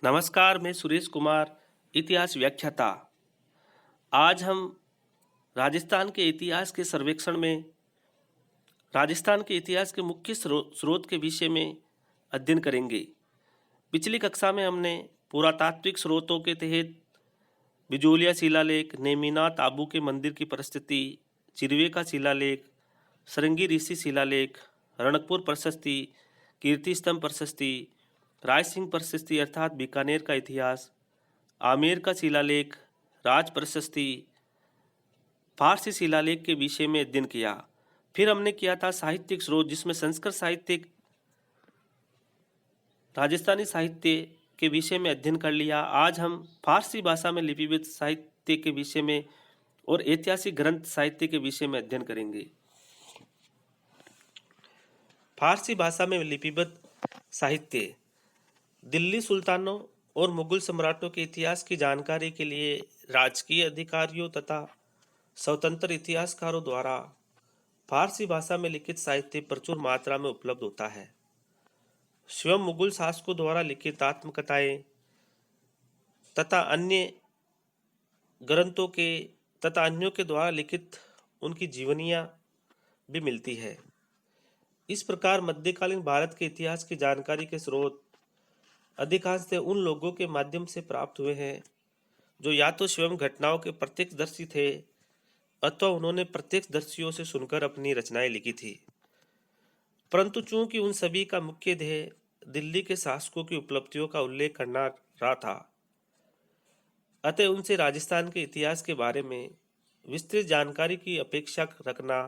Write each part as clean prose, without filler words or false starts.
नमस्कार, मैं सुरेश कुमार, इतिहास व्याख्याता। आज हम राजस्थान के इतिहास के सर्वेक्षण में राजस्थान के इतिहास के मुख्य स्रोत के विषय में अध्ययन करेंगे। पिछली कक्षा में हमने पुरातात्विक स्रोतों के तहत बिजोलिया शिलालेख, नेमिनाथ आबू के मंदिर की परिस्थिति, चिरवे का शिलालेख, सरंगी ऋषि शिलालेख, रणकपुर प्रशस्ति, कीर्ति स्तंभ प्रशस्ति, राय सिंह प्रशस्ति अर्थात बीकानेर का इतिहास, आमेर का शिलालेख, राज प्रशस्ति, फारसी शिलालेख के विषय में अध्ययन किया। फिर हमने किया था साहित्यिक स्रोत, जिसमें संस्कृत साहित्य, राजस्थानी साहित्य के विषय में अध्ययन कर लिया। आज हम फारसी भाषा में लिपिबद्ध साहित्य के विषय में और ऐतिहासिक ग्रंथ साहित्य के विषय में अध्ययन करेंगे। फारसी भाषा में लिपिबद्ध साहित्य दिल्ली सुल्तानों और मुगल सम्राटों के इतिहास की जानकारी के लिए राजकीय अधिकारियों तथा स्वतंत्र इतिहासकारों द्वारा फारसी भाषा में लिखित साहित्य प्रचुर मात्रा में उपलब्ध होता है। स्वयं मुगल शासकों द्वारा लिखित आत्मकथाएं तथा अन्यों के द्वारा लिखित उनकी जीवनियां भी मिलती है। इस प्रकार मध्यकालीन भारत के इतिहास की जानकारी के स्रोत अधिकांश उन लोगों के माध्यम से प्राप्त हुए हैं जो या तो स्वयं घटनाओं के प्रत्यक्षदर्शी थे अथवा उन्होंने प्रत्यक्षदर्शियों से सुनकर अपनी रचनाएं लिखी थी। परंतु चूंकि उन सभी का मुख्य ध्येय दिल्ली के शासकों की उपलब्धियों का उल्लेख करना रहा था, अतः उनसे राजस्थान के इतिहास के बारे में विस्तृत जानकारी की अपेक्षा रखना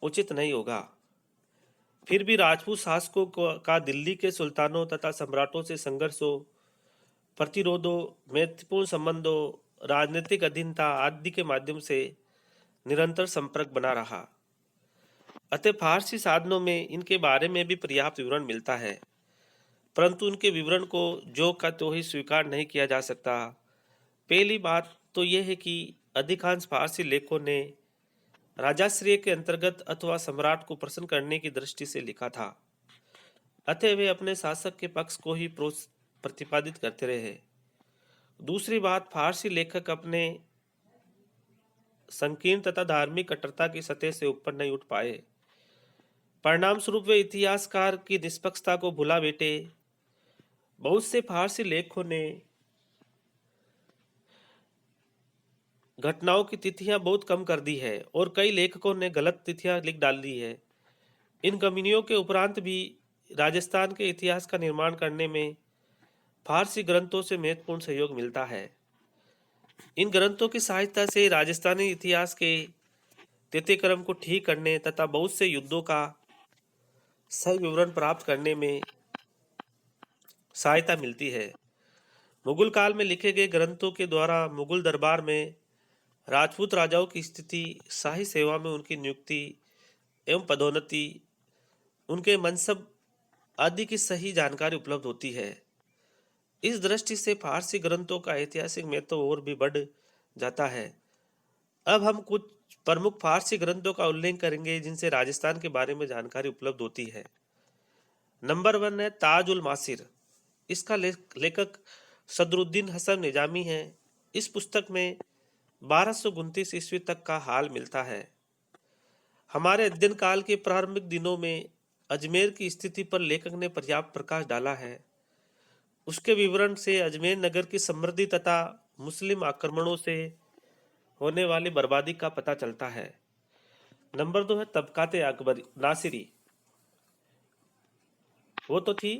उचित नहीं होगा। फिर भी राजपूत शासकों का दिल्ली के सुल्तानों तथा सम्राटों से संघर्षों, प्रतिरोधों, महत्वपूर्ण संबंधों, राजनीतिक अधीनता आदि के माध्यम से निरंतर संपर्क बना रहा। अतः फारसी साधनों में इनके बारे में भी पर्याप्त विवरण मिलता है, परंतु उनके विवरण को जो का तो ही स्वीकार नहीं किया जा सकता। पहली बात तो यह है कि अधिकांश फारसी लेखों ने राजाश्रय के अंतर्गत अथवा सम्राट को प्रसन्न करने की दृष्टि से लिखा था, अतः वे अपने शासक के पक्ष को ही प्रतिपादित करते रहे। दूसरी बात, फारसी लेखक अपने संकीर्ण तथा धार्मिक कट्टरता की सतह से ऊपर नहीं उठ पाए। परिणाम स्वरूप वे इतिहासकार की निष्पक्षता को भुला बैठे। बहुत से फारसी लेखकों ने घटनाओं की तिथियां बहुत कम कर दी है और कई लेखकों ने गलत तिथियां लिख डाल दी है। इन कमियों के उपरांत भी राजस्थान के इतिहास का निर्माण करने में फारसी ग्रंथों से महत्वपूर्ण सहयोग मिलता है। इन ग्रंथों की सहायता से राजस्थानी इतिहास के तिथिक्रम को ठीक करने तथा बहुत से युद्धों का सही विवरण प्राप्त करने में सहायता मिलती है। मुगल काल में लिखे गए ग्रंथों के द्वारा मुगल दरबार में राजपूत राजाओं की स्थिति, शाही सेवा में उनकी नियुक्ति एवं पदोन्नति, उनके मनसब आदि की सही जानकारी उपलब्ध होती है। इस दृष्टि से फारसी ग्रंथों का ऐतिहासिक महत्व और भी बढ़ जाता है। अब हम कुछ प्रमुख फारसी ग्रंथों का उल्लेख करेंगे जिनसे राजस्थान के बारे में जानकारी उपलब्ध होती है। नंबर 1 है ताज उल मासिर। इसका लेखक सदरुद्दीन हसन निजामी है। इस पुस्तक में 1229 ईस्वी तक का हाल मिलता है। हमारे अध्ययन काल के प्रारंभिक दिनों में अजमेर की स्थिति पर लेखक ने पर्याप्त प्रकाश डाला है। उसके विवरण से अजमेर नगर की समृद्धि तथा मुस्लिम आक्रमणों से होने वाली बर्बादी का पता चलता है। नंबर 2 है तबकाते अकबरी नासिरी। वो तो थी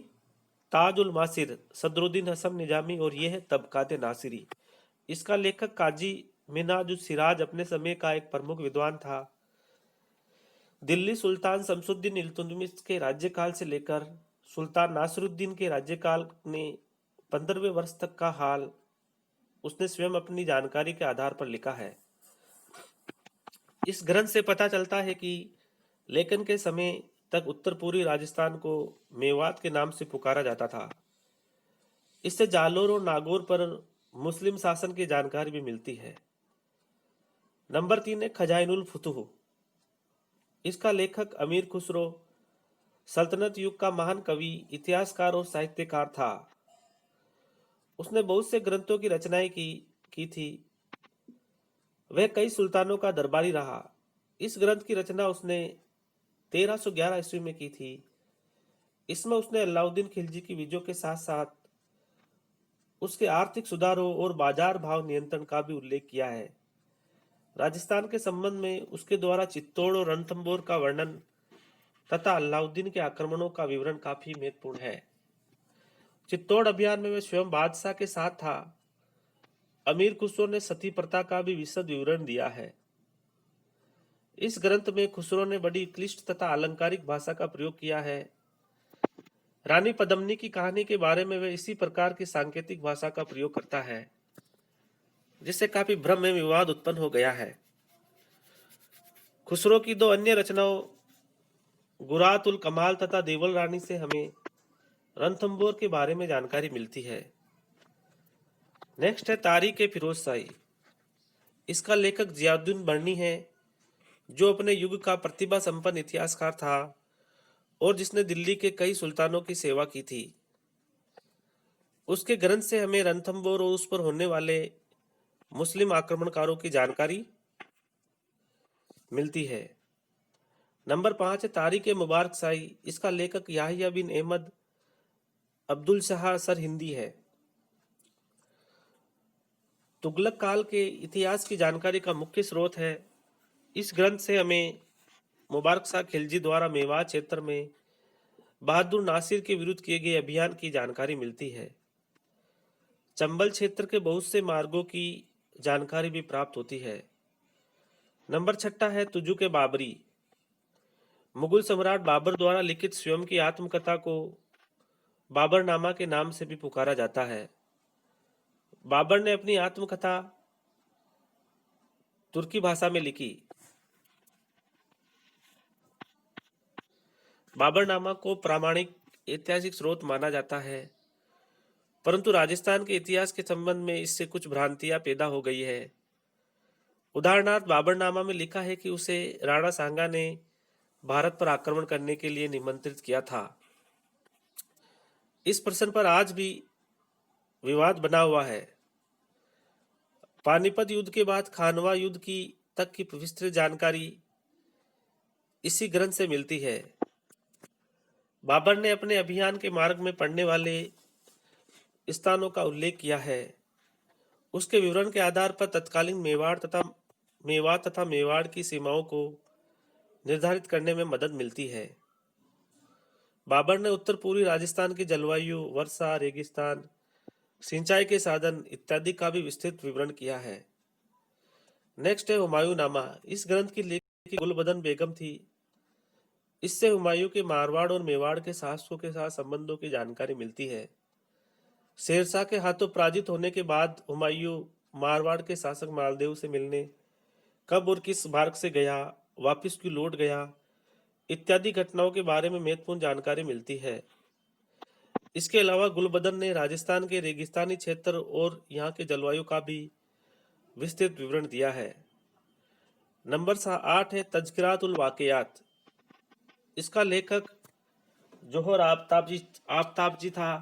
ताज उल मासिर, सदरुद्दीन हसन निजामी, और यह है तबकाते नासिरी। इसका लेखक काजी मिनाजुल सिराज अपने समय का एक प्रमुख विद्वान था। दिल्ली सुल्तान शमसुद्दीन इल्तुतमिश के राज्यकाल से लेकर सुल्तान नासिरुद्दीन के राज्यकाल ने 15वें वर्ष तक का हाल उसने स्वयं अपनी जानकारी के आधार पर लिखा है। इस ग्रंथ से पता चलता है कि लेखन के समय तक उत्तर पूर्वी राजस्थान को मेवात के नाम से पुकारा जाता था। इससे जालोर और नागौर पर मुस्लिम शासन की जानकारी भी मिलती है। नंबर 3 है खजाइनुल फुतूह। इसका लेखक अमीर खुसरो सल्तनत युग का महान कवि, इतिहासकार और साहित्यकार था। उसने बहुत से ग्रंथों की रचनाएं की थी। वह कई सुल्तानों का दरबारी रहा। इस ग्रंथ की रचना उसने 1311 ईस्वी में की थी। इसमें उसने अलाउद्दीन खिलजी की विजयों के साथ साथ उसके आर्थिक सुधारों और बाजार भाव नियंत्रण का भी उल्लेख किया है। राजस्थान के संबंध में उसके द्वारा चित्तौड़ और रणथंभौर का वर्णन तथा अलाउद्दीन के आक्रमणों का विवरण काफी महत्वपूर्ण है। चित्तौड़ अभियान में वह स्वयं बादशाह के साथ था। अमीर खुसरो ने सती प्रथा का भी विशद विवरण दिया है। इस ग्रंथ में खुसरो ने बड़ी क्लिष्ट तथा अलंकारिक भाषा का प्रयोग किया है। रानी पद्मिनी की कहानी के बारे में वह इसी प्रकार की सांकेतिक भाषा का प्रयोग करता है, जिससे काफी भ्रम में विवाद उत्पन्न हो गया है। खुसरो की दो अन्य रचनाओं गुरात उल कमाल तथा देवल रानी से हमें रणथंभौर के बारे में जानकारी मिलती है। नेक्स्ट है तारीख ए फिरोज शाही। इसका लेखक जियाउद्दीन बर्नी है, जो अपने युग का प्रतिभा संपन्न इतिहासकार था और जिसने दिल्ली के कई सुल्तानों की सेवा की थी। उसके ग्रंथ से हमें रणथंभौर और उस पर होने वाले मुस्लिम आक्रमणकारों की जानकारी मिलती है। नंबर 5 है तारीख ए मुबारक शाही। इसका लेखक याहिया बिन अहमद अब्दुल शाह सर हिंदी है। तुगलक काल के इतिहास की जानकारी का मुख्य स्रोत है। इस ग्रंथ से हमें मुबारक शाह खिलजी द्वारा मेवात क्षेत्र में बहादुर नासिर के विरुद्ध किए गए अभियान की जानकारी मिलती है। चंबल क्षेत्र के बहुत से मार्गों की जानकारी भी प्राप्त होती है। नंबर 6 है तुजु के बाबरी। मुगल सम्राट बाबर द्वारा लिखित स्वयं की आत्मकथा को बाबरनामा के नाम से भी पुकारा जाता है। बाबर ने अपनी आत्मकथा तुर्की भाषा में लिखी। बाबरनामा को प्रामाणिक ऐतिहासिक स्रोत माना जाता है, परंतु राजस्थान के इतिहास के संबंध में इससे कुछ भ्रांतियां पैदा हो गई है। उदाहरणार्थ बाबरनामा में लिखा है कि उसे राणा सांगा ने भारत पर आक्रमण करने के लिए निमंत्रित किया था। इस प्रश्न पर आज भी विवाद बना हुआ है। पानीपत युद्ध के बाद खानवा युद्ध की तक की विस्तृत जानकारी इसी ग्रंथ से मिलती है। बाबर ने अपने अभियान के मार्ग में पड़ने वाले स्थानों का उल्लेख किया है। उसके विवरण के आधार पर तत्कालीन मेवाड़ तथा मेवाड़ की सीमाओं को निर्धारित करने में मदद मिलती है। बाबर ने उत्तर पूर्वी राजस्थान की जलवायु, वर्षा, रेगिस्तान, सिंचाई के साधन इत्यादि का भी विस्तृत विवरण किया है। नेक्स्ट है हुमायूंनामा। इस ग्रंथ की लेखक गुलबदन बेगम थी। इससे हुमायूं के मारवाड़ और मेवाड़ के शासकों के साथ संबंधों की जानकारी मिलती है। शेरशाह के हाथों पराजित होने के बाद हुमायूं मारवाड़ के शासक मालदेव से मिलने कब और किस मार्ग से गया, वापिस क्यों लौट गया, इत्यादि घटनाओं के बारे में महत्वपूर्ण जानकारी मिलती है। इसके अलावा गुलबदन ने राजस्थान के रेगिस्तानी क्षेत्र और यहाँ के जलवायु का भी विस्तृत विवरण दिया है। नंबर 8 है तज़किरात उल वाक़ियात। इसका लेखक जोहर आफ्ताब जी था।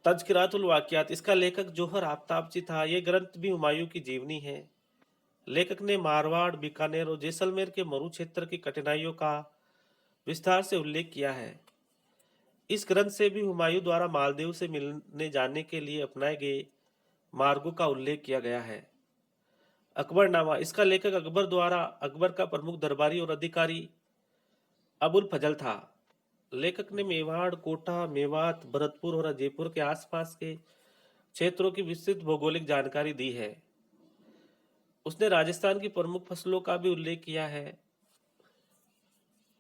तज़किरात उल वाक़ियात, इसका लेखक जोहर आफ्ताब जी था। यह ग्रंथ भी हुमायूं की जीवनी है। लेखक ने मारवाड़, बीकानेर और जैसलमेर के मरु क्षेत्र की कठिनाइयों का विस्तार से उल्लेख किया है। इस ग्रंथ से भी हुमायूं द्वारा मालदीव से मिलने जाने के लिए अपनाए गए मार्गों का उल्लेख किया गया है। अकबरनामा। इसका लेखक अकबर द्वारा अकबर का प्रमुख दरबारी और अधिकारी अबुल फजल था। लेखक ने मेवाड़, कोटा, मेवात, भरतपुर और जयपुर के आसपास के क्षेत्रों की विस्तृत भौगोलिक जानकारी दी है। उसने राजस्थान की प्रमुख फसलों का भी उल्लेख किया है।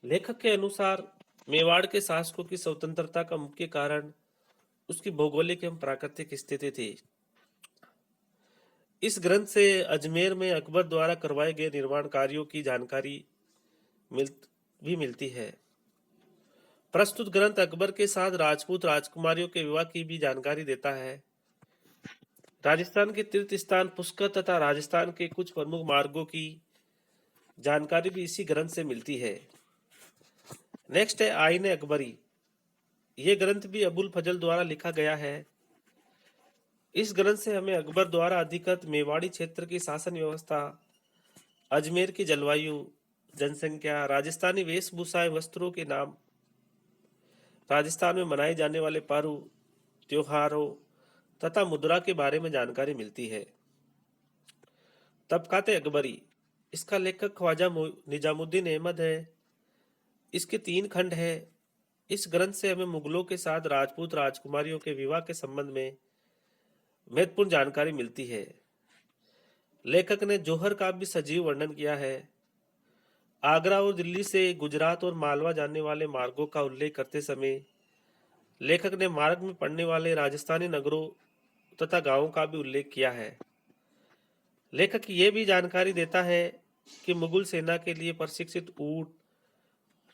लेखक के अनुसार मेवाड़ के शासकों की स्वतंत्रता का मुख्य कारण उसकी भौगोलिक एवं प्राकृतिक स्थिति थी। इस ग्रंथ से अजमेर में अकबर द्वारा करवाए गए निर्माण कार्यों की जानकारी भी मिलती है। प्रस्तुत ग्रंथ अकबर के साथ राजपूत राजकुमारियों के विवाह की भी जानकारी देता है। राजस्थान के तीर्थ स्थान पुष्कर तथा राजस्थान के कुछ प्रमुख मार्गों की जानकारी भी इसी ग्रंथ से मिलती है। नेक्स्ट है आईन अकबरी। यह ग्रंथ भी अबुल फजल द्वारा लिखा गया है। इस ग्रंथ से हमें अकबर द्वारा अधिकृत मेवाड़ी क्षेत्र की शासन व्यवस्था, अजमेर की जलवायु, जनसंख्या, राजस्थानी वेशभूषाएं, वस्त्रों के नाम, राजस्थान में मनाए जाने वाले पर्व, त्योहारों तथा मुद्रा के बारे में जानकारी मिलती है। तबकाते अकबरी, इसका लेखक ख्वाजा निजामुद्दीन अहमद है। इसके 3 खंड है। इस ग्रंथ से हमें मुगलों के साथ राजपूत राजकुमारियों के विवाह के संबंध में महत्वपूर्ण जानकारी मिलती है। लेखक ने जौहर का भी सजीव वर्णन किया है। आगरा और दिल्ली से गुजरात और मालवा जाने वाले मार्गों का उल्लेख करते समय लेखक ने मार्ग में पड़ने वाले राजस्थानी नगरों तथा गांवों का भी उल्लेख किया है। लेखक ये भी जानकारी देता है कि मुगल सेना के लिए प्रशिक्षित ऊंट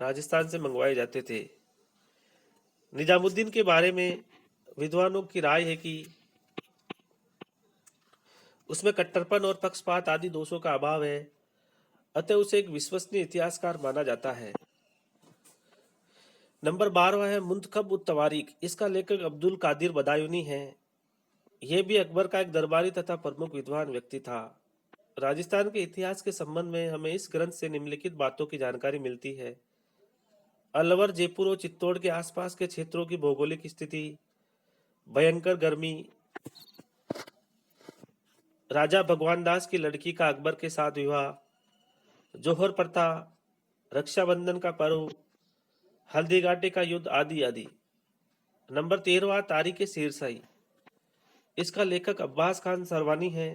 राजस्थान से मंगवाए जाते थे। निजामुद्दीन के बारे में विद्वानों की राय है कि उसमें कट्टरपन और पक्षपात आदि दोषों का अभाव है, अतः उसे एक विश्वसनीय इतिहासकार माना जाता है। नंबर 12 है मुंतखब उत तवारीख। इसका लेखक अब्दुल कादिर बदायूनी है। यह भी अकबर का एक दरबारी तथा प्रमुख विद्वान व्यक्ति था। राजस्थान के इतिहास के संबंध में हमें इस ग्रंथ से निम्नलिखित बातों की जानकारी मिलती है। अलवर, जयपुर और चित्तौड़ के आसपास के क्षेत्रों की भौगोलिक स्थिति, भयंकर गर्मी, राजा भगवान दास की लड़की का अकबर के साथ विवाह, जौहर प्रथा, रक्षाबंधन का पर्व, हल्दी घाटी का युद्ध आदि आदि। नंबर 13 तारीख शेरशाही। इसका लेखक अब्बास खान सरवानी है।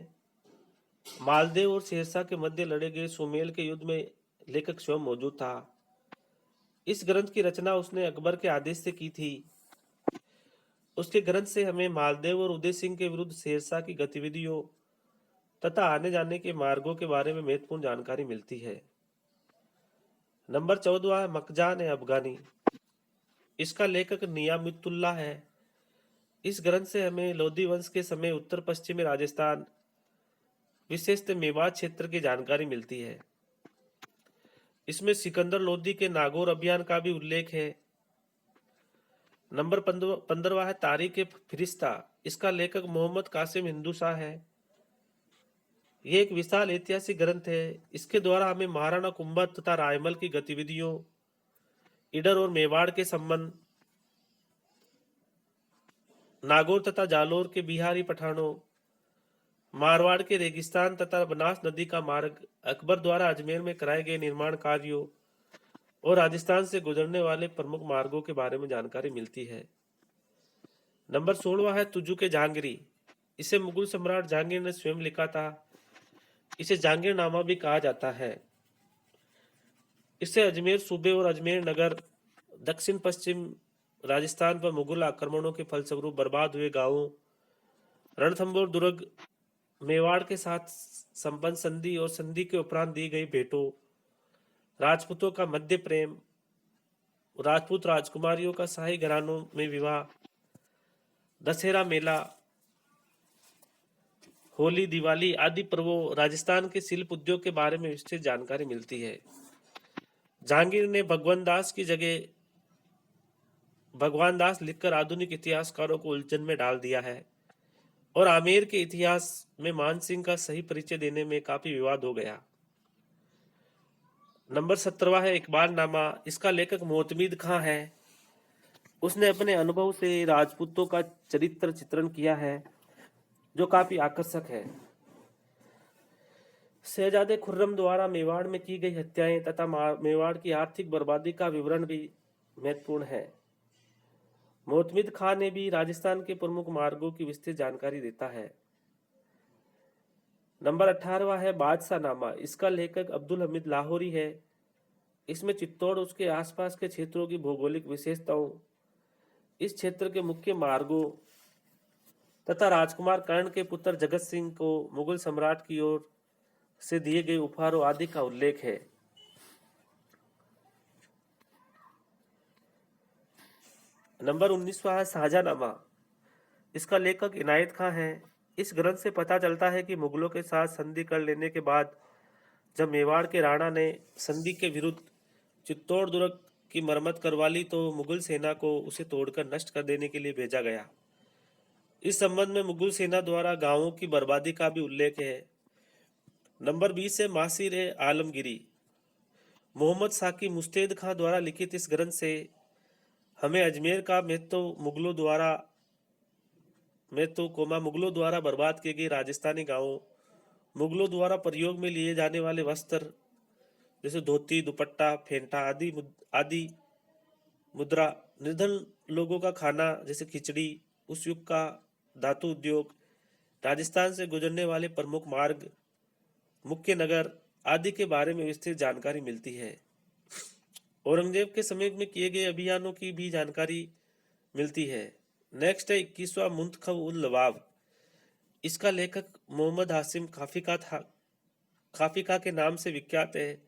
मालदेव और शेरशाह के मध्य लड़े गए सुमेल के युद्ध में लेखक स्वयं मौजूद था। इस ग्रंथ की रचना उसने अकबर के आदेश से की थी। उसके ग्रंथ से हमें मालदेव और उदय सिंह के विरुद्ध शेरशाह की गतिविधियों तथा आने जाने के मार्गों के बारे में महत्वपूर्ण जानकारी मिलती है। नंबर 14 मकजान ए अफगानी। इसका लेखक नियामतुल्लाह है। इस ग्रंथ से हमें लोधी वंश के समय उत्तर पश्चिमी राजस्थान, विशेषतः मेवात क्षेत्र की जानकारी मिलती है। इसमें सिकंदर लोधी के नागौर अभियान का भी उल्लेख है। नंबर 15 है तारीख फिरिश्ता। इसका लेखक मोहम्मद कासिम हिंदू शाह है। यह एक विशाल ऐतिहासिक ग्रंथ है। इसके द्वारा हमें महाराणा कुंभा तथा रायमल की गतिविधियों, इडर और मेवाड़ के संबंध, नागौर तथा जालोर के बिहारी पठानों, मारवाड़ के रेगिस्तान तथा बनास नदी का मार्ग, अकबर द्वारा अजमेर में कराए गए निर्माण कार्यों और राजस्थान से गुजरने वाले प्रमुख मार्गों के बारे में जानकारी मिलती है। नंबर 16 है तुजु के जहांगीरी। इसे मुगल सम्राट जहांगीर ने स्वयं लिखा था। इसे जहांगीरनामा भी कहा जाता है। इससे अजमेर सूबे और अजमेर नगर, दक्षिण पश्चिम राजस्थान पर मुगल आक्रमणों के फलस्वरूप बर्बाद हुए गांवों, रणथंभौर दुर्ग, मेवाड़ के साथ संपन्न संधि और संधि के उपरांत दी गई भेंटों, राजपूतों का मध्य प्रेम, राजपूत राजकुमारियों का शाही घरानों में विवाह, दशहरा मेला, होली, दिवाली आदि पर्वों, राजस्थान के शिल्प उद्योग के बारे में विस्तृत जानकारी मिलती है। जहांगीर ने भगवान दास की जगह भगवान दास लिखकर आधुनिक इतिहासकारों को उलझन में डाल दिया है और आमेर के इतिहास में मानसिंह का सही परिचय देने में काफी विवाद हो गया। नंबर 17 है इकबालनामा। इसका लेखक मोतमीद खां है। उसने अपने अनुभव से राजपूतों का चरित्र चित्रण किया है जो काफी आकर्षक है। शहजादे खुर्रम द्वारा मेवाड़ में की गई हत्याएं तथा मेवाड़ की आर्थिक बर्बादी का विवरण भी महत्वपूर्ण है। मोतमिद खां ने भी राजस्थान के प्रमुख मार्गों की विस्तृत जानकारी देता है। नंबर 18 है बादशाह नामा। इसका लेखक अब्दुल हमीद लाहौरी है। इसमें चित्तौड़ उसके आसपास के क्षेत्रों की भौगोलिक विशेषताओं, इस क्षेत्र के मुख्य मार्गों तथा राजकुमार कर्ण के पुत्र जगत सिंह को मुगल सम्राट की ओर से दिए गए उपहारों आदि का उल्लेख है। नंबर 19वां है शाहजहांनामा। इसका लेखक इनायत खां है। इस ग्रंथ से पता चलता है कि मुगलों के साथ संधि कर लेने के बाद जब मेवाड़ के राणा ने संधि के विरुद्ध चित्तौड़ दुर्ग की मरम्मत करवा ली तो मुगल सेना को उसे तोड़कर नष्ट कर देने के लिए भेजा गया। इस संबंध में मुगल सेना द्वारा गांवों की बर्बादी का भी उल्लेख है। नंबर 20 है मासिर ए आलमगिरी। मोहम्मद साकी मुस्तैद खां द्वारा लिखित इस ग्रंथ से हमें अजमेर का मुगलों द्वारा बर्बाद किए गए राजस्थानी गांवों, मुगलों द्वारा प्रयोग में लिए जाने वाले वस्त्र जैसे धोती, दुपट्टा, फेंटा आदि मुद्रा, निर्धन लोगों का खाना जैसे खिचड़ी, उस युग का धातु उद्योग, राजस्थान से गुजरने वाले प्रमुख मार्ग, मुख्य नगर आदि के बारे में विस्तृत जानकारी मिलती है। औरंगजेब के समय में किए गए अभियानों की भी जानकारी मिलती है। नेक्स्ट है 21वां मुंतखब उल लवाब। इसका लेखक मोहम्मद हासिम खाफिका के नाम से विख्यात है।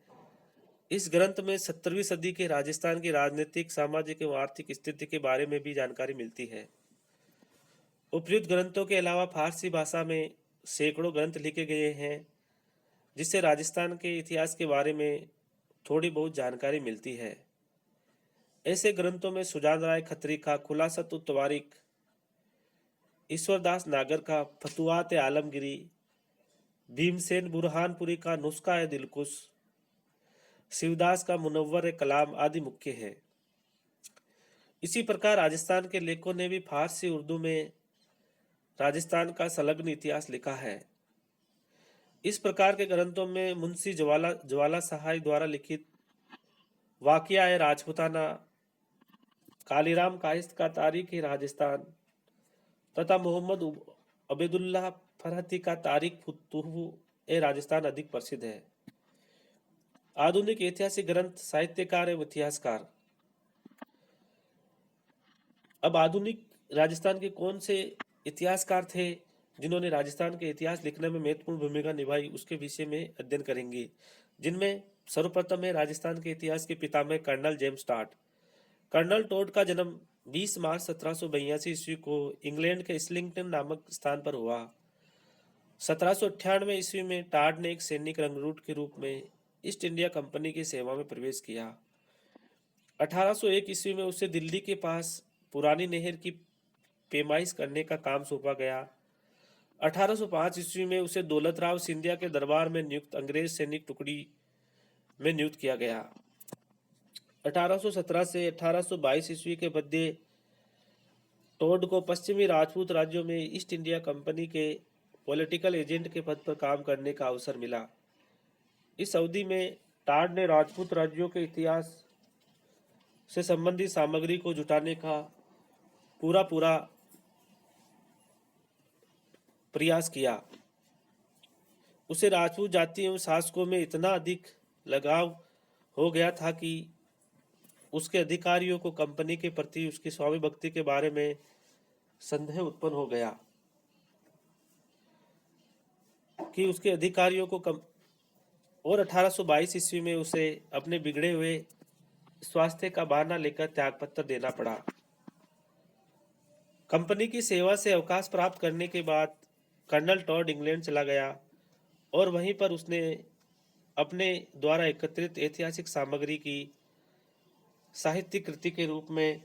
इस ग्रंथ में 17वीं सदी के राजस्थान की राजनीतिक, सामाजिक एवं आर्थिक स्थिति के बारे में भी जानकारी मिलती है। उपयुक्त ग्रंथों के अलावा फारसी भाषा में सैकड़ों ग्रंथ लिखे गए हैं, जिससे राजस्थान के इतिहास के बारे में थोड़ी बहुत जानकारी मिलती है। ऐसे ग्रंथों में सुजान राय खत्री का खुलासत उत तवारीख, ईश्वरदास नागर का फतुहात आलमगिरी, भीमसेन बुरहानपुरी का नुस्खा है दिलकुश, शिवदास का मुनव्वर कलाम आदि मुख्य है। इसी प्रकार राजस्थान के लेखकों ने भी फारसी उर्दू में राजस्थान का संलग्न इतिहास लिखा है। इस प्रकार के ग्रंथों में मुंशी ज्वाला सहाय द्वारा लिखित वाकिया है राजपुताना, कालीराम कायस्थ का तारीख ए राजस्थान तथा मोहम्मद अबेदुल्लाह फरहती का तारीख फुतूह ए राजस्थान अधिक प्रसिद्ध है। आधुनिक ऐतिहासिक ग्रंथ, साहित्यकार एवं इतिहासकार। अब आधुनिक राजस्थान के कौन से इतिहासकार थे जिन्होंने राजस्थान के इतिहास लिखने में महत्वपूर्ण भूमिका निभाई, उसके विषय में अध्ययन करेंगे। जिनमें सर्वप्रथम है राजस्थान के इतिहास के पितामह colonel James Tod. Colonel Tod का जन्म 20 मार्च 1782 ईस्वी को इंग्लैंड के इस्लिंगटन नामक स्थान पर हुआ। 1798 ईस्वी में टॉड ने एक सैनिक रंगरूट के रूप में ईस्ट इंडिया कंपनी की सेवा में प्रवेश किया। 1801 ईस्वी में उसे दिल्ली के पास पुरानी नहर की पैमाइश करने का काम सौंपा गया। 1805 ईस्वी में उसे दौलत राव सिंधिया के दरबार में नियुक्त अंग्रेज सैनिक टुकड़ी में नियुक्त किया गया। 1817 से 1822 ईस्वी के मध्य टॉड को पश्चिमी राजपूत राज्यों में ईस्ट इंडिया कंपनी के पॉलिटिकल एजेंट के पद पर काम करने का अवसर मिला। इस अवधि में टॉड ने राजपूत राज्यों के इतिहास से संबंधित सामग्री को जुटाने का पूरा प्रयास किया। उसे राजपूत जाति एवं शासकों में इतना अधिक लगाव हो गया था कि उसके अधिकारियों को कंपनी के प्रति उसकी स्वामी भक्ति के बारे में संदेह उत्पन्न हो गया कि उसके अधिकारियों को और 1822 ईस्वी में उसे अपने बिगड़े हुए स्वास्थ्य का बहाना लेकर त्यागपत्र देना पड़ा। कंपनी की सेवा से अवकाश प्राप्त करने के बाद कर्नल टॉड इंग्लैंड चला गया और वहीं पर उसने अपने द्वारा एकत्रित ऐतिहासिक सामग्री की साहित्यिक कृति के रूप में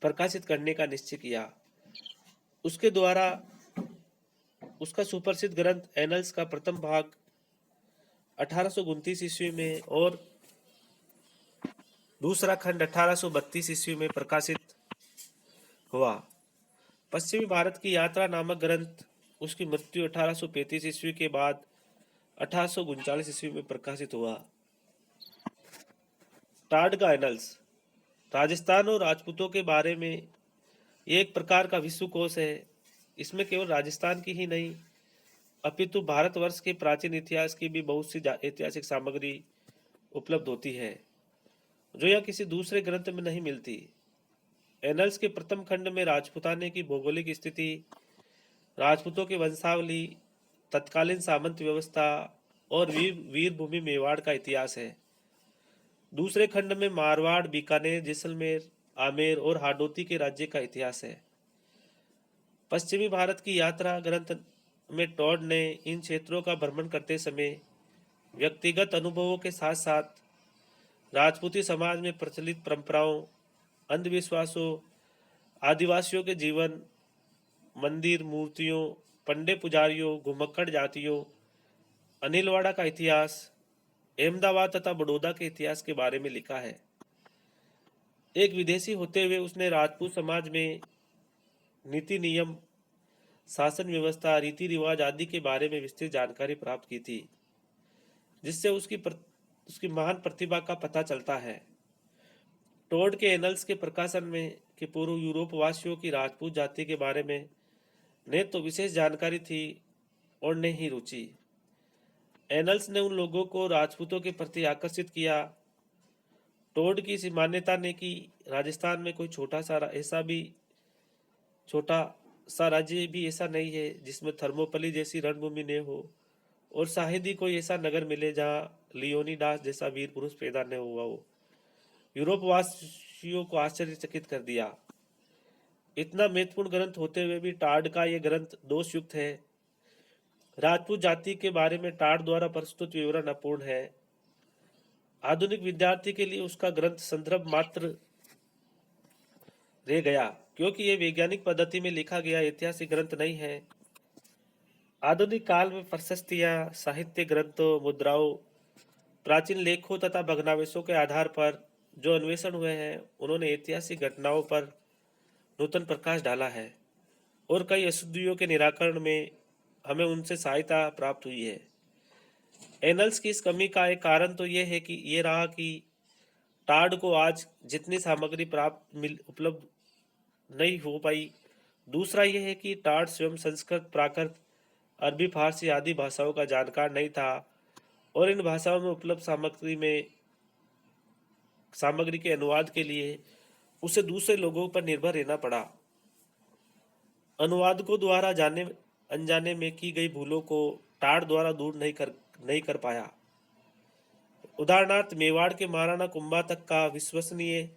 प्रकाशित करने का निश्चय किया। उसके द्वारा उसका सुप्रसिद्ध ग्रंथ एनल्स का प्रथम भाग 1829 ईस्वी में और दूसरा खंड 1832 ईस्वी में प्रकाशित हुआ। पश्चिमी भारत की यात्रा नामक ग्रंथ उसकी मृत्यु 1835 ईस्वी के बाद 1839 ईस्वी में प्रकाशित हुआ। टॉड का एनल्स राजस्थान और राजपूतों के बारे में एक प्रकार का विश्वकोश है। इसमें केवल राजस्थान की ही नहीं अपितु भारतवर्ष के प्राचीन इतिहास की भी बहुत सी ऐतिहासिक सामग्री उपलब्ध होती है, जो यह किसी दूसरे ग्रंथ में नहीं मिलती। एनल्स के प्रथम खंड में राजपुताने की भौगोलिक स्थिति, राजपूतों की वंशावली, तत्कालीन सामंत व्यवस्था और वीर भूमि मेवाड़ का इतिहास है। दूसरे खंड में मारवाड़, बीकानेर, जैसलमेर, आमेर और हाडोती के राज्य का इतिहास है। पश्चिमी भारत की यात्रा ग्रंथ में टॉड ने इन क्षेत्रों का भ्रमण करते समय व्यक्तिगत अनुभवों के साथ साथ राजपूती समाज में प्रचलित परंपराओं, अंधविश्वासों, आदिवासियों के जीवन मंदिर, मूर्तियों, पंडे पुजारियों, घुमक्कड़ जातियों, अनिलवाड़ा का इतिहास, अहमदाबाद तथा बड़ौदा के इतिहास के बारे में लिखा है। एक विदेशी होते हुए उसने राजपूत समाज में नीति नियम, शासन व्यवस्था, रीति रिवाज आदि के बारे में विस्तृत जानकारी प्राप्त की थी, जिससे उसकी महान प्रतिभा का पता चलता है। टोड के एनल्स के प्रकाशन में कि पूर्व यूरोप वासियों की राजपूत जाति के बारे में ने तो विशेष जानकारी थी और न ही रुचि। एनल्स ने उन लोगों को राजपूतों के प्रति आकर्षित किया। टोड की इस मान्यता ने कि राजस्थान में कोई छोटा सा राज्य भी ऐसा नहीं है जिसमें थर्मोपली जैसी रणभूमि न हो, और शायद ही कोई ऐसा नगर मिले जहां लियोनिडास जैसा वीर पुरुष पैदा न हुआ हो। यूरोप वासियों को आश्चर्यचकित कर दिया। इतना महत्वपूर्ण ग्रंथ होते हुए भी टाड का यह ग्रंथ दोषयुक्त है। राजपूत जाति के बारे में टाड द्वारा प्रस्तुत विवरण अपूर्ण है। आधुनिक विद्यार्थी के लिए उसका ग्रंथ संदर्भ मात्र रह गया, क्योंकि यह वैज्ञानिक पद्धति में लिखा गया ऐतिहासिक ग्रंथ नहीं है। आधुनिक काल में प्रशस्तियां, साहित्य ग्रंथों, मुद्राओं, प्राचीन लेखों तथा भग्नावशेषों के आधार पर जो अन्वेषण हुए हैं, उन्होंने ऐतिहासिक घटनाओं पर नूतन प्रकाश डाला है और कई अशुद्धियों के निराकरण में हमें उनसे सहायता प्राप्त हुई है। एनल्स की इस कमी का एक कारण तो ये रहा कि टाड को आज जितनी सामग्री उपलब्ध नहीं हो पाई। दूसरा यह है कि टाड स्वयं संस्कृत, प्राकृत, अरबी, फारसी आदि भाषाओं का जानकार नहीं था और इन भाषाओं में उपलब्ध सामग्री के अनुवाद के लिए उसे दूसरे लोगों पर निर्भर रहना पड़ा। अनुवादकों द्वारा जाने अनजाने में की गई भूलों को टाड द्वारा दूर नहीं कर पाया। उदाहरणार्थ, मेवाड़ के महाराणा कुंभा तक का विश्वसनीय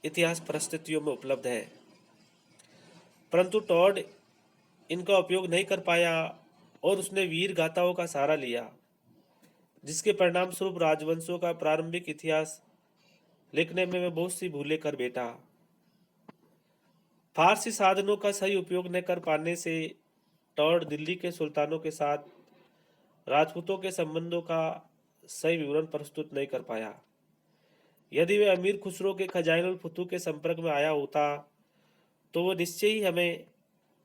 इतिहास परिस्थितियों में उपलब्ध है, परंतु टॉड इनका उपयोग नहीं कर पाया और उसने वीर गाथाओं का सहारा लिया, जिसके परिणाम स्वरूप राजवंशों का प्रारंभिक इतिहास लिखने में वह बहुत सी भूलें कर बैठा। फारसी साधनों का सही उपयोग न कर पाने से टॉड दिल्ली के सुल्तानों के साथ राजपूतों के संबंधों का सही विवरण प्रस्तुत नहीं कर पाया। यदि वह अमीर खुसरो के खजाइनुल फतूह के संपर्क में आया होता तो वह निश्चय ही हमें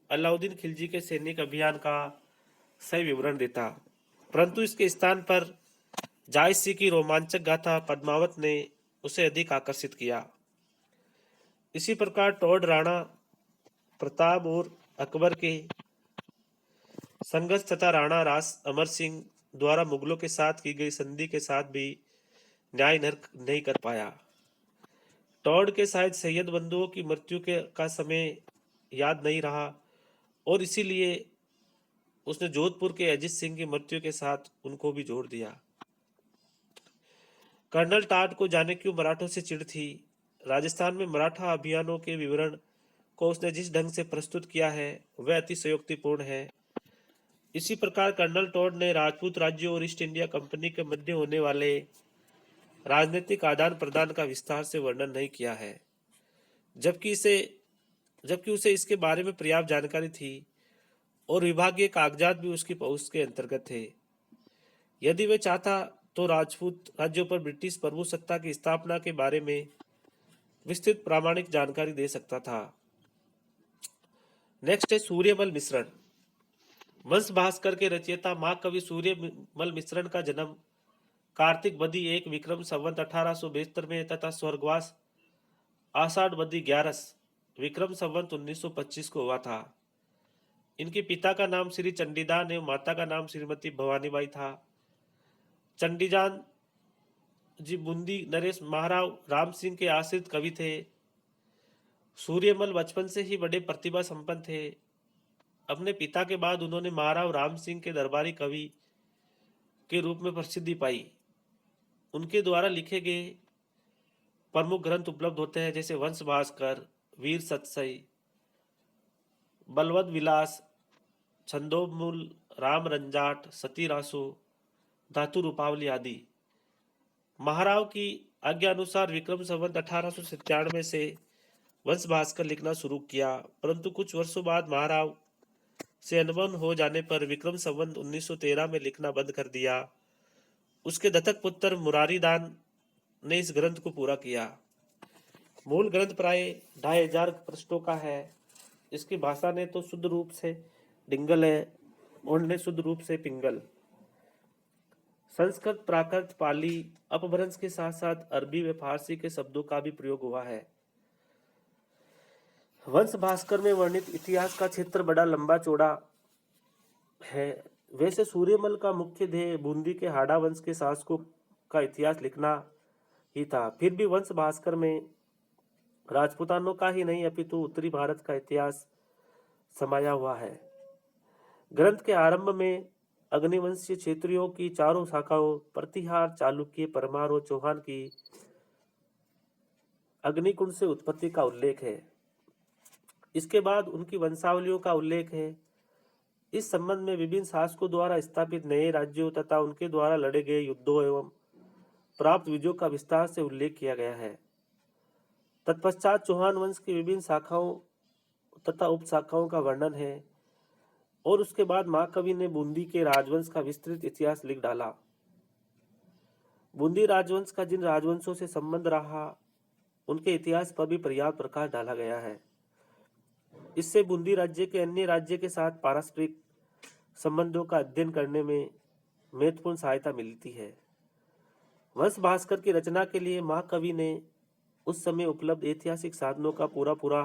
अलाउद्दीन खिलजी के सैनिक अभियान का सही विवरण देता, परंतु इसके स्थान पर जायज सिंह की रोमांचक गाथा पद्मावत ने उसे अधिक आकर्षित किया। इसी प्रकार टॉड राणा प्रताप और अकबर के संघर्ष तथा राणा रास अमर सिंह द्वारा मुगलों के साथ की गई संधि के साथ भी न्याय नहीं कर पाया। टॉड के शायद सैयद बंधुओं की मृत्यु का समय याद नहीं रहा और इसीलिए उसने जोधपुर के अजीत सिंह की मृत्यु के साथ उनको भी जोड़ दिया। कर्नल टाड को जाने क्यों मराठों से चिढ़ थी। राजस्थान में मराठा अभियानों के विवरण को उसने जिस ढंग से प्रस्तुत किया है वह अतिशयोक्तिपूर्ण है। इसी प्रकार कर्नल टॉड ने राजपूत राज्यों और ईस्ट इंडिया कंपनी के मध्य होने वाले राजनीतिक आदान प्रदान का विस्तार से वर्णन नहीं किया है, जबकि उसे इसके बारे में पर्याप्त जानकारी थी और विभागीय कागजात भी उसकी पहुंच के अंतर्गत थे। यदि वह चाहता तो राजपूत राज्यों पर ब्रिटिश प्रभुसत्ता की स्थापना के बारे में विस्तृत प्रामाणिक जानकारी दे सकता था। नेक्स्ट है सूर्यमल मिश्रण। वंश भास्कर के रचयिता महाकवि सूर्यमल मिश्रण का जन्म कार्तिक बदी 1 विक्रम संवत 1872 में तथा स्वर्गवास आषाढ़ बदी 11 विक्रम संवत 1925 को हुआ था। इनके पिता का नाम श्री चंडीदान एवं माता का नाम श्रीमती भवानीबाई था। चंडीजान जी बूंदी नरेश महाराव राम सिंह के आश्रित कवि थे। सूर्यमल बचपन से ही बड़े प्रतिभा संपन्न थे। अपने पिता के बाद उन्होंने महाराव राम सिंह के दरबारी कवि के रूप में प्रसिद्धि पाई। उनके द्वारा लिखे गए प्रमुख ग्रंथ उपलब्ध होते हैं, जैसे वंश भास्कर, वीर सतसई, बलवद विलास, छंदोमूल, राम रंजाट, सती रासो, धातु रूपावली आदि। महाराव की आज्ञा अनुसार विक्रम संवत 1897 से वंश भास्कर लिखना शुरू किया, परंतु कुछ वर्षों बाद महाराव से अनबन हो जाने पर विक्रम संवत 1913 में लिखना बंद कर दिया। उसके दत्तक पुत्र मुरारीदान ने इस ग्रंथ को पूरा किया। मूल ग्रंथ प्राय 2500 पृष्ठों का है। इसकी भाषा ने तो शुद्ध रूप से डिंगल है और ने शुद्ध रूप से पिंगल। संस्कृत, प्राकृत, पाली, अपभ्रंश के साथ साथ अरबी व फारसी के शब्दों का भी प्रयोग हुआ है। वंश भास्कर में वर्णित इतिहास का क्षेत्र बड़ा लंबा चौड़ा है। वैसे सूर्यमल का मुख्य ध्येय बूंदी के हाड़ा वंश के शासकों का इतिहास लिखना ही था। फिर भी वंश भास्कर में राजपूतानों का ही नहीं अपितु उत्तरी भारत का इतिहास समाया हुआ है। ग्रंथ के आरंभ में अग्निवंशीय क्षेत्रियों की चारों शाखाओं प्रतिहार, चालुक्य, परमार और चौहान की अग्निकुंड से उत्पत्ति का उल्लेख है। इसके बाद उनकी वंशावलियों का उल्लेख है। इस संबंध में विभिन्न शासकों द्वारा स्थापित नए राज्यों तथा उनके द्वारा लड़े गए युद्धों एवं प्राप्त विजयों का विस्तार से उल्लेख किया गया है। तत्पश्चात चौहान वंश की विभिन्न शाखाओं तथा उपशाखाओं का वर्णन है और उसके बाद महाकवि ने बूंदी के राजवंश का विस्तृत इतिहास लिख डाला। बूंदी राजवंश का जिन राजवंशों से संबंध रहा उनके इतिहास पर भी पर्याप्त प्रकाश डाला गया है। इससे बूंदी राज्य के अन्य राज्य के साथ पारस्परिक संबंधों का अध्ययन करने में महत्वपूर्ण सहायता मिलती है। वंश भास्कर की रचना के लिए महाकवि ने उस समय उपलब्ध ऐतिहासिक साधनों का पूरा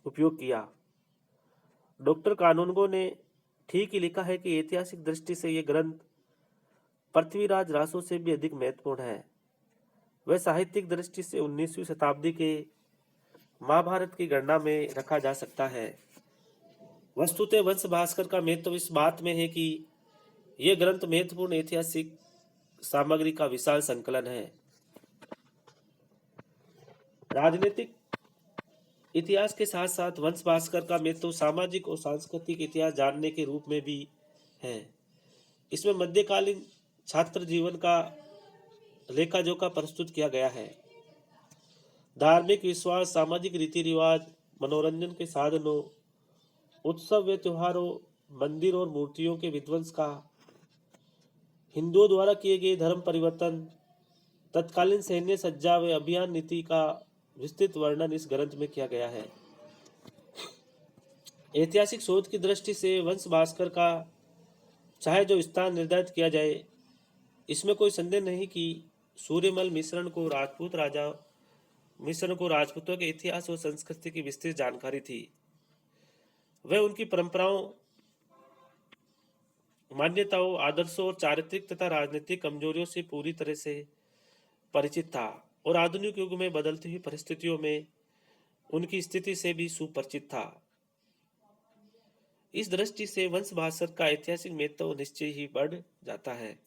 उपयोग किया। डॉक्टर कानूनगो ने ठीक ही लिखा है कि ऐतिहासिक दृष्टि से यह ग्रंथ पृथ्वीराज रासो से भी अधिक महत्वपूर्ण है। वह साहित्यिक दृष्टि से 19वीं शताब्दी के महाभारत की गणना में रखा जा सकता है। वस्तुतः वंश भास्कर का महत्व इस बात में है कि यह ग्रंथ महत्वपूर्ण ऐतिहासिक सामग्री का विशाल संकलन है। राजनीतिक इतिहास के साथ साथ वंश भास्कर का महत्व सामाजिक और सांस्कृतिक इतिहास जानने के रूप में भी है। इसमें मध्यकालीन छात्र जीवन का लेखा जोखा प्रस्तुत किया गया है। धार्मिक विश्वास, सामाजिक रीति रिवाज, मनोरंजन के साधनों, उत्सव व त्योहारों, मंदिर और मूर्तियों के विध्वंस का, हिंदुओं द्वारा किए गए धर्म परिवर्तन, तत्कालीन सैन्य सज्जा व अभियान नीति का विस्तृत वर्णन इस ग्रंथ में किया गया है। ऐतिहासिक शोध की दृष्टि से वंश भास्कर का चाहे जो स्थान निर्धारित किया जाए, इसमें कोई संदेह नहीं कि सूर्यमल मिश्रण को राजपूतों के इतिहास और संस्कृति की विस्तृत जानकारी थी। वह उनकी परंपराओं, मान्यताओं, आदर्शों और चारित्रिक तथा राजनीतिक कमजोरियों से पूरी तरह से परिचित था और आधुनिक युग में बदलती हुई परिस्थितियों में उनकी स्थिति से भी सुपरिचित था। इस दृष्टि से वंश भास्कर का ऐतिहासिक महत्व निश्चय ही बढ़ जाता है।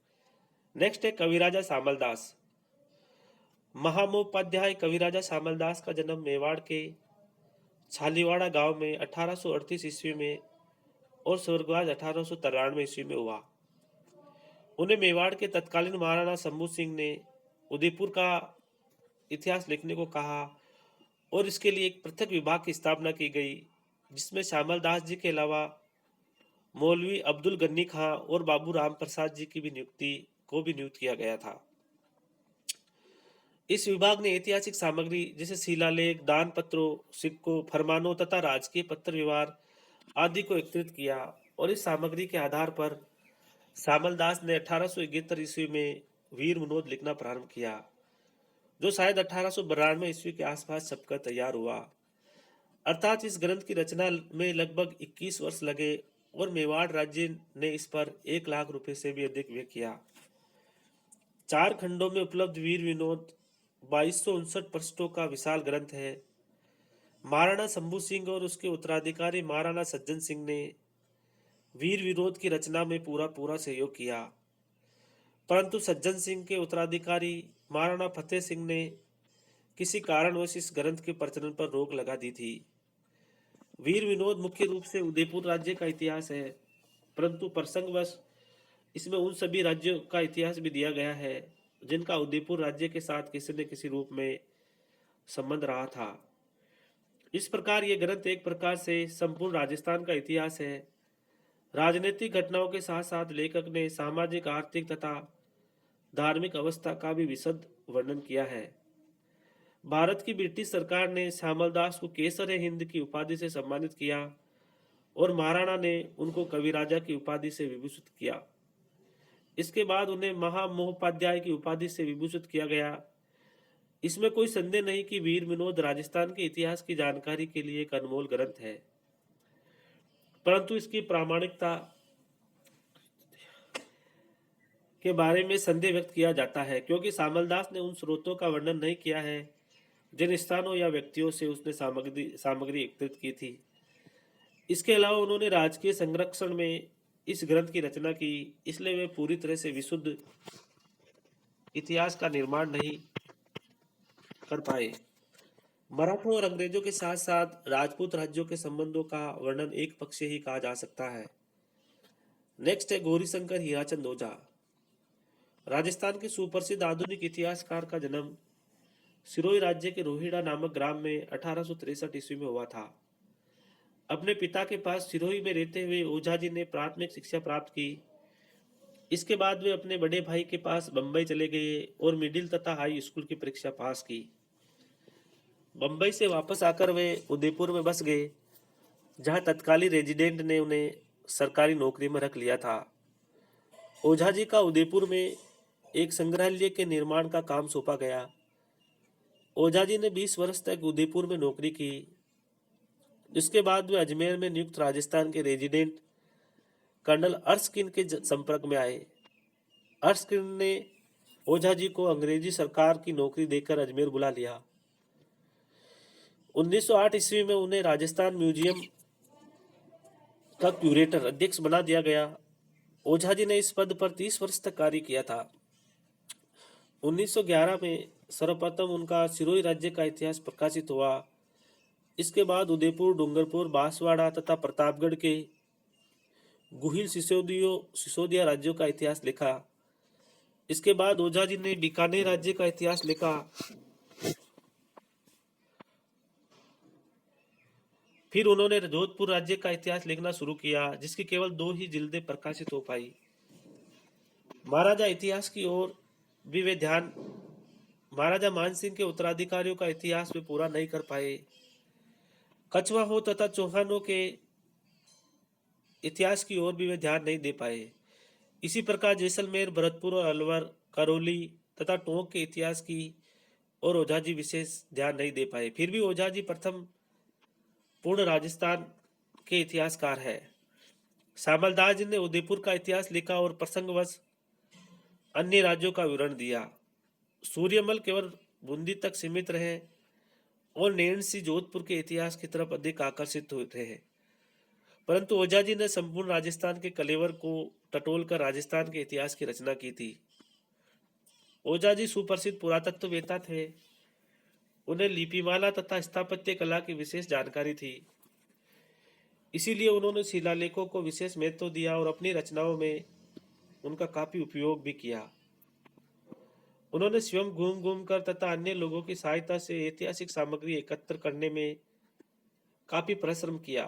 नेक्स्ट है कविराजा सामलदास। महामोपाध्याय कविराजा सामलदास का जन्म मेवाड़ के छालीवाड़ा गांव में 1838 ईस्वी में और स्वर्गवास 1893 ईस्वी में हुआ। उन्हें मेवाड़ के तत्कालीन महाराणा शंभू सिंह ने उदयपुर का इतिहास लिखने को कहा और इसके लिए एक पृथक विभाग की स्थापना की गई, जिसमें श्यामल दास जी के अलावा मौलवी अब्दुल गन्नी खां और बाबू राम प्रसाद जी की भी नियुक्त किया गया था। इस विभाग ने ऐतिहासिक सामग्री जैसे शिलालेख, दान पत्रों, सिक्कों, फरमानों तथा राजकीय पत्र व्यवहार आदि को एकत्रित किया और इस सामग्री के आधार पर श्यामलदास ने 1871 ईस्वी में वीर विनोद लिखना प्रारंभ किया, जो शायद 1892 ईस्वी के आसपास छपकर तैयार हुआ। अर्थात इस ग्रंथ की रचना में लगभग 21 वर्ष लगे और मेवाड़ राज्य ने इस पर 1 लाख रुपए से भी अधिक व्यय किया। 4 खंडों में उपलब्ध वीर विनोद 2259 पृष्ठों का विशाल ग्रंथ है। महाराणा शंभू सिंह और उसके उत्तराधिकारी महाराणा सज्जन सिंह ने वीर विनोद की रचना में पूरा सहयोग किया, परंतु सज्जन सिंह के उत्तराधिकारी महाराणा फतेह सिंह ने किसी कारणवश इस ग्रंथ के प्रचलन पर रोक लगा दी थी। वीर विनोद मुख्य रूप से उदयपुर राज्य का इतिहास है, परंतु प्रसंगवश इसमें उन सभी राज्यों का इतिहास भी दिया गया है जिनका उदयपुर राज्य के साथ किसी न किसी रूप में संबंध रहा था। इस प्रकार ये ग्रंथ एक प्रकार से संपूर्ण राजस्थान का इतिहास है। राजनीतिक घटनाओं के साथ साथ लेखक ने सामाजिक, आर्थिक तथा धार्मिक अवस्था का भी विशद वर्णन किया है। भारत की ब्रिटिश सरकार ने श्यामलदास को केसर हिंद की उपाधि से सम्मानित किया और महाराणा ने उनको कविराजा की उपाधि से विभूषित किया। इसके बाद उन्हें महामहोपाध्याय की उपाधि से विभूषित किया गया। इसमें कोई संदेह नहीं कि वीर विनोद राजस्थान के इतिहास की जानकारी के लिए एक अनमोल ग्रंथ है, परंतु इसकी प्रामाणिकता के बारे में संदेह व्यक्त किया जाता है, क्योंकि श्यामलदास ने उन स्रोतों का वर्णन नहीं किया है जिन स्थानों या व्यक्तियों से उसने सामग्री एकत्रित की थी। इसके अलावा उन्होंने राजकीय संरक्षण में इस ग्रंथ की रचना की, इसलिए वे पूरी तरह से विशुद्ध इतिहास का निर्माण नहीं कर पाए। मराठों और अंग्रेजों के साथ साथ राजपूत राज्यों के संबंधों का वर्णन एक पक्षीय ही कहा जा सकता है। नेक्स्ट है गौरीशंकर हीराचंद ओझा। राजस्थान के सुप्रसिद्ध आधुनिक इतिहासकार का जन्म सिरोही राज्य के रोहिड़ा नामक ग्राम में 1863 ईस्वी में हुआ था। अपने पिता के पास सिरोही में रहते हुए ओझा जी ने प्राथमिक शिक्षा प्राप्त की। इसके बाद वे अपने बड़े भाई के पास बंबई चले गए और मिडिल तथा हाई स्कूल की परीक्षा पास की। बंबई से वापस आकर वे उदयपुर में बस गए, जहां तत्कालीन रेजिडेंट ने उन्हें सरकारी नौकरी में रख लिया था। ओझा जी का उदयपुर में एक संग्रहालय के निर्माण का काम सौंपा गया। ओझा जी ने 20 वर्ष तक उदयपुर में नौकरी की। जिसके बाद वे अजमेर में नियुक्त राजस्थान के रेजिडेंट कर्नल अर्शकिन के संपर्क में आए। अर्शकिन ने ओझा जी को अंग्रेजी सरकार की नौकरी देकर अजमेर बुला लिया। 1908 ईस्वी में उन्हें राजस्थान म्यूजियम का क्यूरेटर अध्यक्ष बना दिया गया। ओझा जी ने इस पद पर 30 वर्ष तक कार्य किया था। 1911 में सर्वप्रथम उनका सिरोही राज्य का इतिहास प्रकाशित हुआ। इसके बाद उदयपुर, डूंगरपुर, बांसवाड़ा तथा प्रतापगढ़ के गुहिल सिसोदिया राज्यों का इतिहास लिखा। इसके बाद ओझा जी ने बीकानेर राज्य का इतिहास लिखा। फिर उन्होंने जोधपुर राज्य का इतिहास लिखना शुरू किया, जिसकी केवल 2 ही जिल्दें प्रकाशित हो पाई। महाराजा इतिहास की ओर भी वे ध्यान महाराजा मानसिंह के उत्तराधिकारियों का इतिहास वे पूरा नहीं कर पाए। कछवा हो तथा चौहानों के इतिहास की ओर भी वे ध्यान नहीं दे पाए। इसी प्रकार जैसलमेर, भरतपुर और अलवर, करौली तथा टोंक के इतिहास की और ओझा जी विशेष ध्यान नहीं दे पाए। फिर भी ओझा जी प्रथम पूर्ण राजस्थान के इतिहासकार है। श्यामलदास जी ने उदयपुर का इतिहास लिखा और प्रसंगवश अन्य राज्यों का विवरण दिया। सूर्यमल केवल बूंदी तक सीमित रहे और नैणसी जोधपुर के इतिहास की तरफ अधिक आकर्षित होते हैं, परंतु ओझा जी ने संपूर्ण राजस्थान के कलेवर को टटोलकर राजस्थान के इतिहास की रचना की थी। ओझा जी सुप्रसिद्ध पुरातत्ववेत्ता थे। उन्हें लिपिमाला तथा स्थापत्य कला की विशेष जानकारी थी, इसीलिए उन्होंने शिलालेखों को विशेष महत्व दिया और अपनी रचनाओं में उनका काफी उपयोग भी किया। उन्होंने स्वयं घूम घूम कर तथा अन्य लोगों की सहायता से ऐतिहासिक सामग्री एकत्र करने में काफी परिश्रम किया।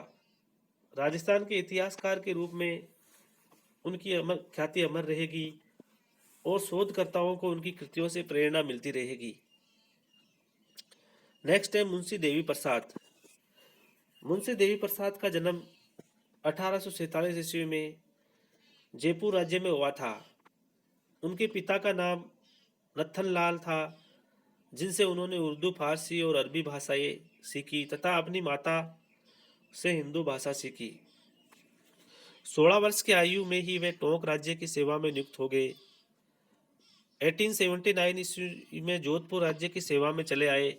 राजस्थान के इतिहासकार के रूप में उनकी ख्याति अमर रहेगी और शोधकर्ताओं को उनकी कृतियों से प्रेरणा मिलती रहेगी। नेक्स्ट है मुंशी देवी प्रसाद। मुंशी देवी प्रसाद का जन्म 1847 ईस्वी में जयपुर राज्य में हुआ था। उनके पिता का नाम नत्थनलाल था, जिनसे उन्होंने उर्दू, फारसी और अरबी भाषाएं सीखी तथा अपनी माता से हिंदू भाषा सीखी। 16 वर्ष की आयु में ही वे टोंक राज्य की सेवा में नियुक्त हो गए। 1879 ईस्वी में जोधपुर राज्य की सेवा में चले आए,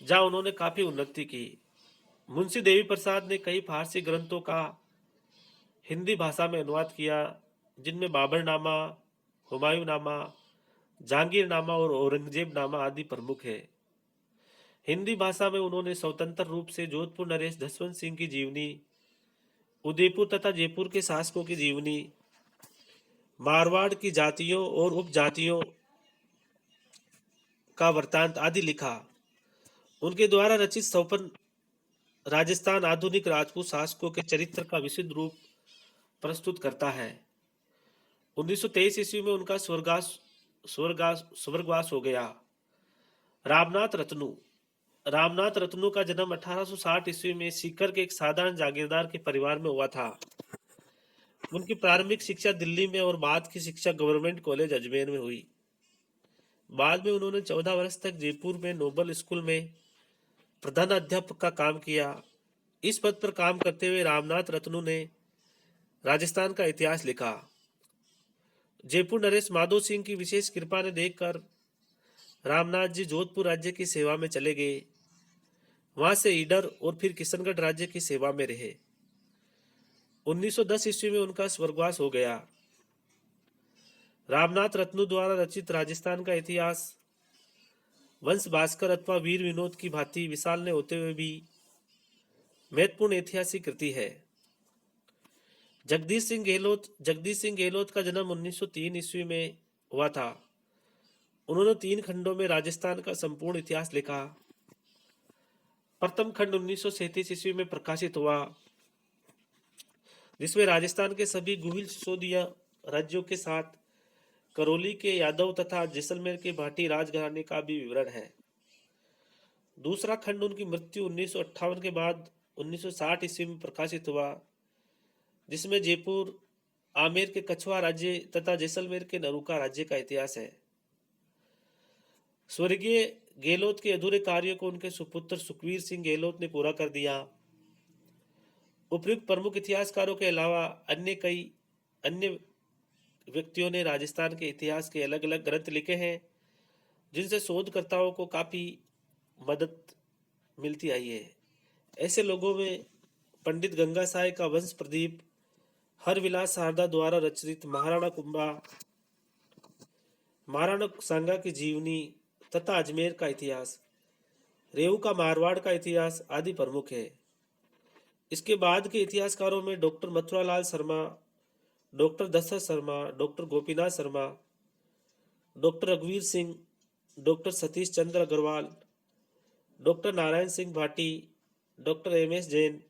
जहां उन्होंने काफी उन्नति की। मुंशी देवी प्रसाद ने कई फारसी ग्रंथों का हिंदी भाषा में अनुवाद किया, जिनमें बाबरनामा, हुमायूंनामा, जहांगीरनामा और औरंगजेबनामा आदि प्रमुख है। हिंदी भाषा में उन्होंने स्वतंत्र रूप से जोधपुर नरेश जसवंत सिंह की जीवनी, उदयपुर तथा जयपुर के शासकों की जीवनी, मारवाड़ की जातियों और उपजातियों का वृत्तांत आदि लिखा। उनके द्वारा रचित 54 राजस्थान आधुनिक राजपूत शासकों के चरित्र का विशुद्ध रूप प्रस्तुत करता है। 1923 ईस्वी में उनका स्वर्गवास हो गया। रामनाथ रत्नू रामनाथ रत्नू का जन्म 1860 ईस्वी में सीकर के एक साधारण जागीरदार के परिवार में हुआ था। उनकी प्रारंभिक शिक्षा दिल्ली में और बाद की शिक्षा गवर्नमेंट कॉलेज अजमेर में हुई। बाद में उन्होंने 14 वर्ष तक जयपुर में नोबल स्कूल में प्रधान अध्यापक का काम किया। इस पद पर काम करते हुए रामनाथ रत्नू ने राजस्थान का इतिहास लिखा। जयपुर नरेश माधो सिंह की विशेष कृपा ने देखकर रामनाथ जी जोधपुर राज्य की सेवा में चले गए। वहां से ईडर और फिर किशनगढ़ राज्य की सेवा में रहे। 1910 ईस्वी में उनका स्वर्गवास हो गया। रामनाथ रत्नू द्वारा रचित राजस्थान का इतिहास वंश भास्कर अथवा वीर विनोद की भांति विशाल ने होते हुए भी महत्वपूर्ण ऐतिहासिक कृति है। जगदीश सिंह गहलोत का जन्म 1903 ईस्वी में हुआ था। उन्होंने 3 खंडों में राजस्थान का संपूर्ण इतिहास लिखा। प्रथम खंड 1937 ईस्वी में प्रकाशित हुआ, जिसमें राजस्थान के सभी गुहिल सिसोदिया राज्यों के साथ करौली के यादव तथा जैसलमेर के भाटी राजघराने का भी विवरण है। दूसरा खंड उनकी मृत्यु 1958 के बाद 1960 ईस्वी में प्रकाशित हुआ, जिसमें जयपुर, आमेर के कछवा राज्य तथा जैसलमेर के नरूका राज्य का इतिहास है। स्वर्गीय गहलोत के अधूरे कार्यों को उनके सुपुत्र सुखवीर सिंह गहलोत ने पूरा कर दिया। उपयुक्त प्रमुख इतिहासकारों के अलावा अन्य व्यक्तियों ने राजस्थान के इतिहास के अलग अलग ग्रंथ लिखे हैं, जिनसे शोधकर्ताओं को काफी मदद मिलती आई है। ऐसे लोगों में पंडित गंगा साय का वंश प्रदीप, हरविलास शारदा द्वारा रचित महाराणा सांगा की जीवनी तथा अजमेर का इतिहास, रेऊ का मारवाड़ का इतिहास आदि प्रमुख है। इसके बाद के इतिहासकारों में doctor Mathuralal Sharma, doctor Dashrath Sharma, doctor Gopinath Sharma, doctor रघुवीर Singh, doctor Satish Chandra Agarwal, doctor Narayan Singh Bhati, doctor MS Jain,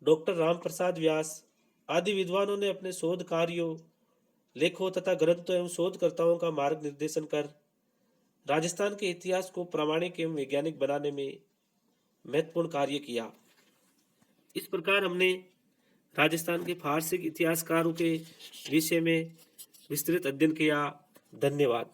doctor Ram Prasad Vyas आदि विद्वानों ने अपने शोध कार्यों, लेखों तथा ग्रंथों एवं शोधकर्ताओं का मार्ग निर्देशन कर राजस्थान के इतिहास को प्रामाणिक एवं वैज्ञानिक बनाने में महत्वपूर्ण कार्य किया। इस प्रकार हमने राजस्थान के फारसी इतिहासकारों के विषय में विस्तृत अध्ययन किया। धन्यवाद।